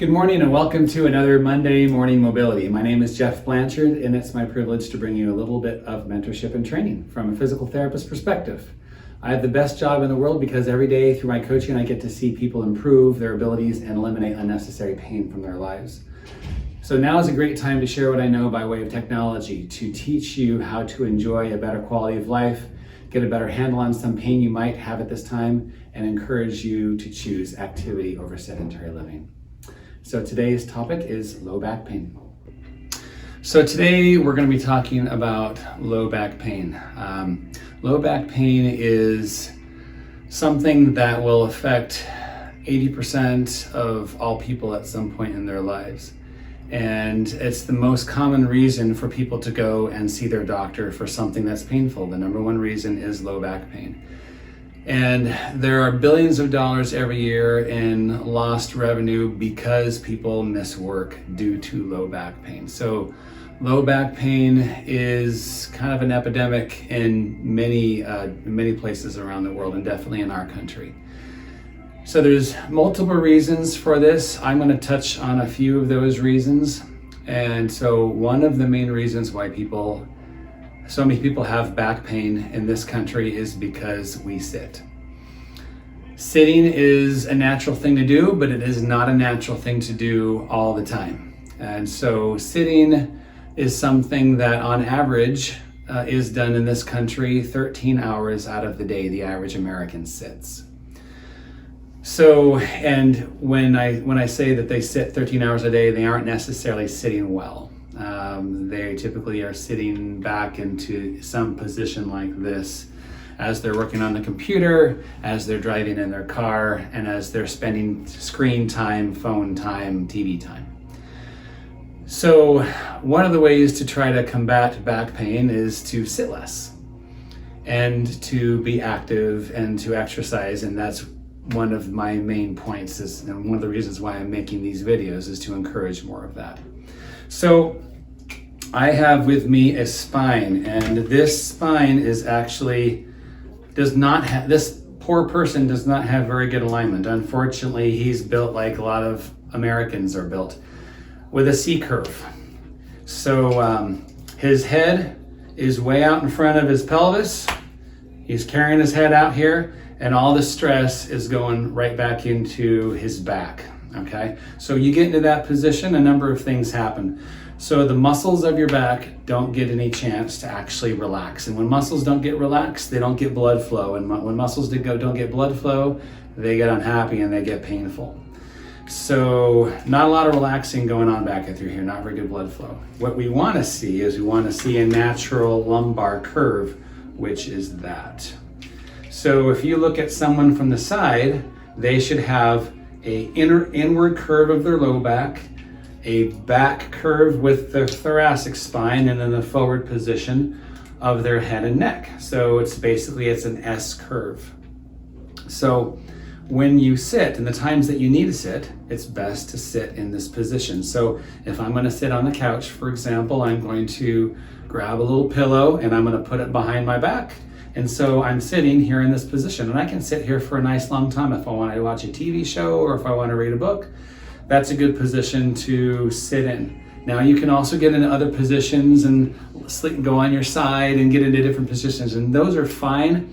Good morning and welcome to another Monday Morning Mobility. My name is Jeff Blanchard and it's my privilege to bring you a little bit of mentorship and training from a physical therapist perspective. I have the best job in the world because every day through my coaching I get to see people improve their abilities and eliminate unnecessary pain from their lives. So now is a great time to share what I know by way of technology to teach you how to enjoy a better quality of life, get a better handle on some pain you might have at this time, and encourage you to choose activity over sedentary living. So today's topic is low back pain. So today we're going to be talking about low back pain. Low back pain is something that will affect 80% of all people at some point in their lives. And it's the most common reason for people to go and see their doctor for something that's painful. The number one reason is low back pain. And there are billions of dollars every year in lost revenue because people miss work due to low back pain. So low back pain is kind of an epidemic in many places around the world and definitely in our country. So there's multiple reasons for this. I'm going to touch on a few of those reasons. And so one of the main reasons why so many people have back pain in this country is because we sit. Sitting is a natural thing to do, but it is not a natural thing to do all the time. And so sitting is something that on average is done in this country 13 hours out of the day. The average American sits. So, and when I say that they sit 13 hours a day, they aren't necessarily sitting well. They typically are sitting back into some position like this as they're working on the computer, as they're driving in their car, and as they're spending screen time, phone time, TV time. So one of the ways to try to combat back pain is to sit less and to be active and to exercise, and that's one of my main points and one of the reasons why I'm making these videos is to encourage more of that. So I have with me a spine, and this spine is actually this poor person does not have very good alignment. Unfortunately, he's built like a lot of Americans are built, with a C curve. So his head is way out in front of his pelvis. He's carrying his head out here, and all the stress is going right back into his back, okay? So you get into that position, a number of things happen. So the muscles of your back don't get any chance to actually relax. And when muscles don't get relaxed, they don't get blood flow. And when muscles don't get blood flow, they get unhappy and they get painful. So not a lot of relaxing going on back through here, not very good blood flow. What we want to see is a natural lumbar curve, which is that. So if you look at someone from the side, they should have an inward curve of their low back, a back curve with the thoracic spine, and then the forward position of their head and neck. So it's an S curve. So when you sit, and the times that you need to sit, it's best to sit in this position. So if I'm going to sit on the couch, for example, I'm going to grab a little pillow and I'm going to put it behind my back. And so I'm sitting here in this position, and I can sit here for a nice long time if I want to watch a TV show or if I want to read a book. That's a good position to sit in. Now you can also get into other positions and go on your side and get into different positions, and those are fine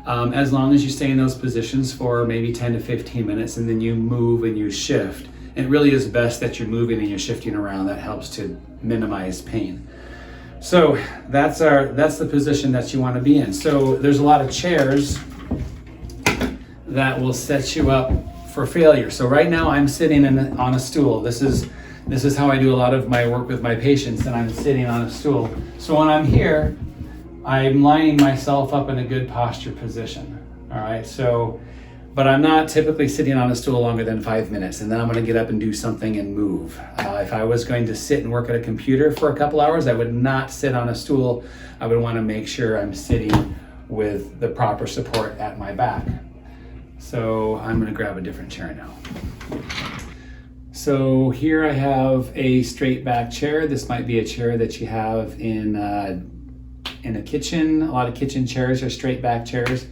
as long as you stay in those positions for maybe 10 to 15 minutes, and then you move and you shift. It really is best that you're moving and you're shifting around. That helps to minimize pain. So that's the position that you want to be in. So there's a lot of chairs that will set you up for failure. So right now I'm sitting on a stool. This is how I do a lot of my work with my patients, and I'm sitting on a stool. So when I'm here, I'm lining myself up in a good posture position. All right. So, but I'm not typically sitting on a stool longer than 5 minutes, and then I'm going to get up and do something and move. If I was going to sit and work at a computer for a couple hours, I would not sit on a stool. I would want to make sure I'm sitting with the proper support at my back. So I'm going to grab a different chair now. So here I have a straight back chair. This might be a chair that you have in a kitchen. A lot of kitchen chairs are straight back chairs.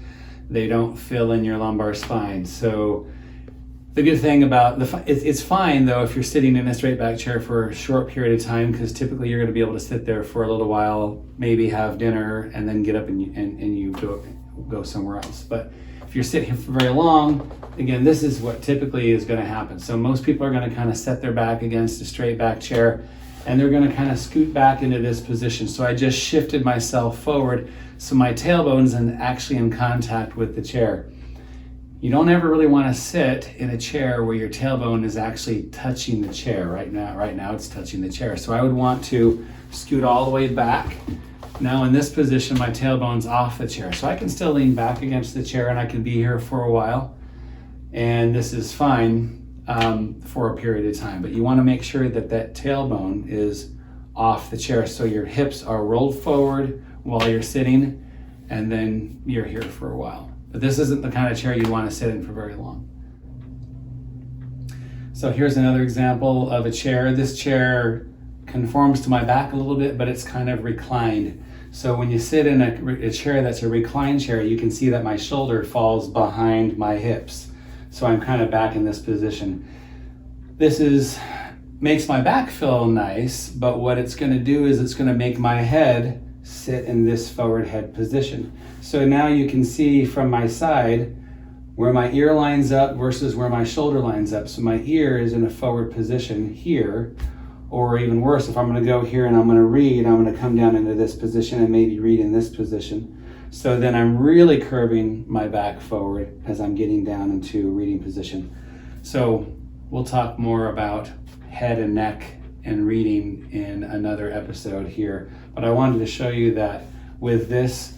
They don't fill in your lumbar spine. So The good thing about it's fine though if you're sitting in a straight back chair for a short period of time, because typically you're going to be able to sit there for a little while, maybe have dinner, and then get up and you go somewhere else. But if you're sitting here for very long, again, this is what typically is going to happen. So most people are going to kind of set their back against a straight back chair, and they're going to kind of scoot back into this position. So I just shifted myself forward, so my tailbone's actually in contact with the chair. You don't ever really want to sit in a chair where your tailbone is actually touching the chair. Right now it's touching the chair. So I would want to scoot all the way back. Now in this position, my tailbone's off the chair. So I can still lean back against the chair and I can be here for a while. And this is fine for a period of time. But you want to make sure that that tailbone is off the chair. So your hips are rolled forward while you're sitting, and then you're here for a while. But this isn't the kind of chair you'd want to sit in for very long. So here's another example of a chair. This chair conforms to my back a little bit, but it's kind of reclined. So when you sit in a chair that's a reclined chair, you can see that my shoulder falls behind my hips. So I'm kind of back in this position. This makes my back feel nice, but what it's going to do is it's going to make my head sit in this forward head position. So now you can see from my side where my ear lines up versus where my shoulder lines up. So my ear is in a forward position here, or even worse, if I'm going to go here and I'm going to read, I'm going to come down into this position and maybe read in this position. So then I'm really curving my back forward as I'm getting down into a reading position. So we'll talk more about head and neck and reading in another episode here. But I wanted to show you that with this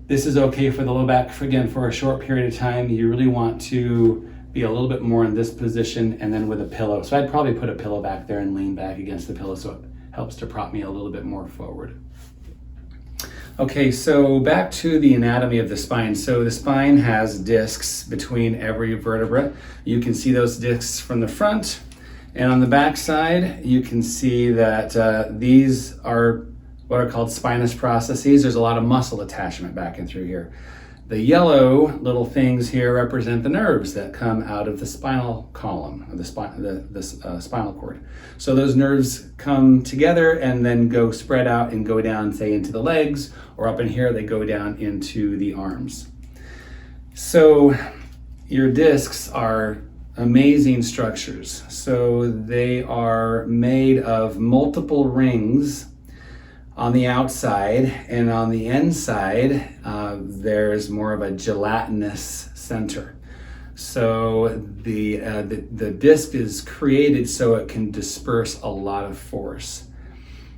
is okay for the low back. Again, for a short period of time, you really want to be a little bit more in this position, and then with a pillow. So I'd probably put a pillow back there and lean back against the pillow so it helps to prop me a little bit more forward. Okay, so back to the anatomy of the spine. So the spine has discs between every vertebra. You can see those discs from the front, and on the back side, you can see that these are what are called spinous processes. There's a lot of muscle attachment back and through here. The yellow little things here represent the nerves that come out of the spinal column, of the spinal cord. So those nerves come together and then go spread out and go down, say, into the legs, or up in here, they go down into the arms. So your discs are amazing structures. So they are made of multiple rings on the outside, and on the inside, there's more of a gelatinous center. So the disc is created so it can disperse a lot of force.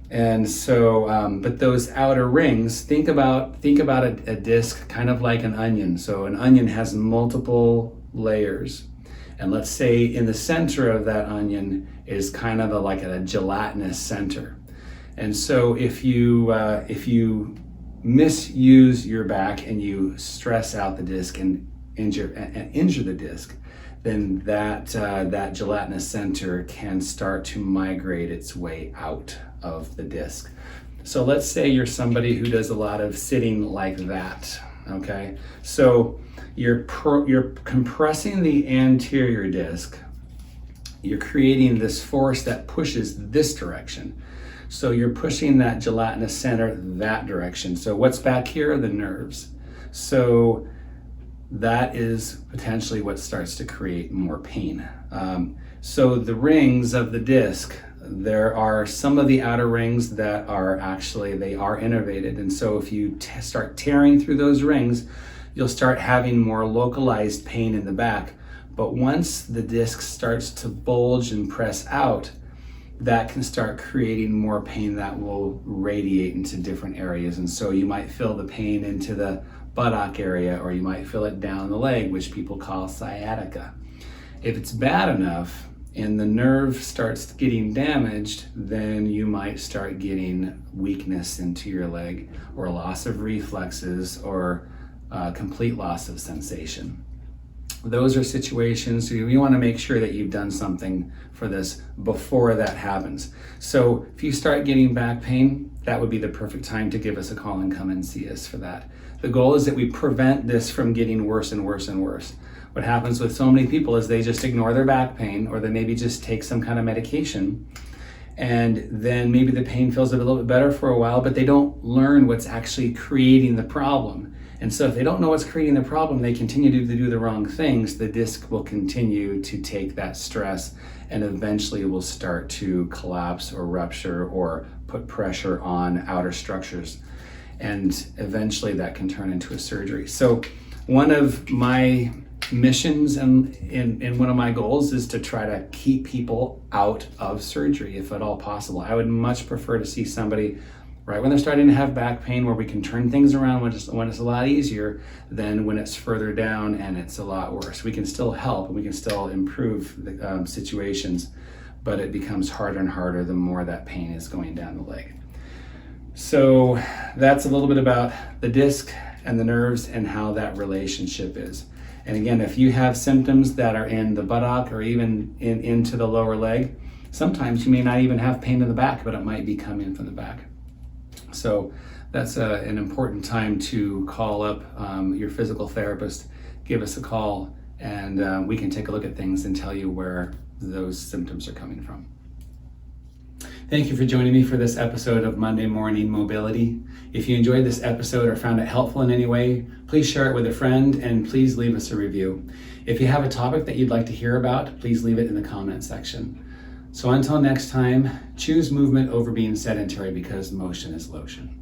And so, but those outer rings, think about a disc kind of like an onion. So an onion has multiple layers. And let's say in the center of that onion is kind of like a gelatinous center. And so if you misuse your back and you stress out the disc and injure the disc, then that gelatinous center can start to migrate its way out of the disc. So let's say you're somebody who does a lot of sitting like that. Okay, so you're compressing the anterior disc. You're creating this force that pushes this direction. So you're pushing that gelatinous center that direction. So what's back here are the nerves. So that is potentially what starts to create more pain. So the rings of the disc, there are some of the outer rings that are actually, they are innervated. And so if you start tearing through those rings, you'll start having more localized pain in the back. But once the disc starts to bulge and press out, that can start creating more pain that will radiate into different areas. And so you might feel the pain into the buttock area, or you might feel it down the leg, which people call sciatica. If it's bad enough and the nerve starts getting damaged, then you might start getting weakness into your leg, or loss of reflexes, or complete loss of sensation. Those are situations you want to make sure that you've done something for this before that happens. So if you start getting back pain, that would be the perfect time to give us a call and come and see us for that. The goal is that we prevent this from getting worse and worse and worse. What happens with so many people is they just ignore their back pain, or they maybe just take some kind of medication, and then maybe the pain feels a little bit better for a while, but they don't learn what's actually creating the problem. And so if they don't know what's creating the problem, they continue to do the wrong things, the disc will continue to take that stress and eventually will start to collapse or rupture or put pressure on outer structures. And eventually that can turn into a surgery. So one of my missions and in one of my goals is to try to keep people out of surgery if at all possible. I would much prefer to see somebody right when they're starting to have back pain, where we can turn things around when it's a lot easier than when it's further down and it's a lot worse. We can still help and we can still improve the situations, but it becomes harder and harder the more that pain is going down the leg. So that's a little bit about the disc and the nerves and how that relationship is. And again, if you have symptoms that are in the buttock or even into the lower leg, sometimes you may not even have pain in the back, but it might be coming from the back. So that's an important time to call up your physical therapist, give us a call, and we can take a look at things and tell you where those symptoms are coming from. Thank you for joining me for this episode of Monday Morning Mobility. If you enjoyed this episode or found it helpful in any way, please share it with a friend and please leave us a review. If you have a topic that you'd like to hear about, please leave it in the comment section. So until next time, choose movement over being sedentary, because motion is lotion.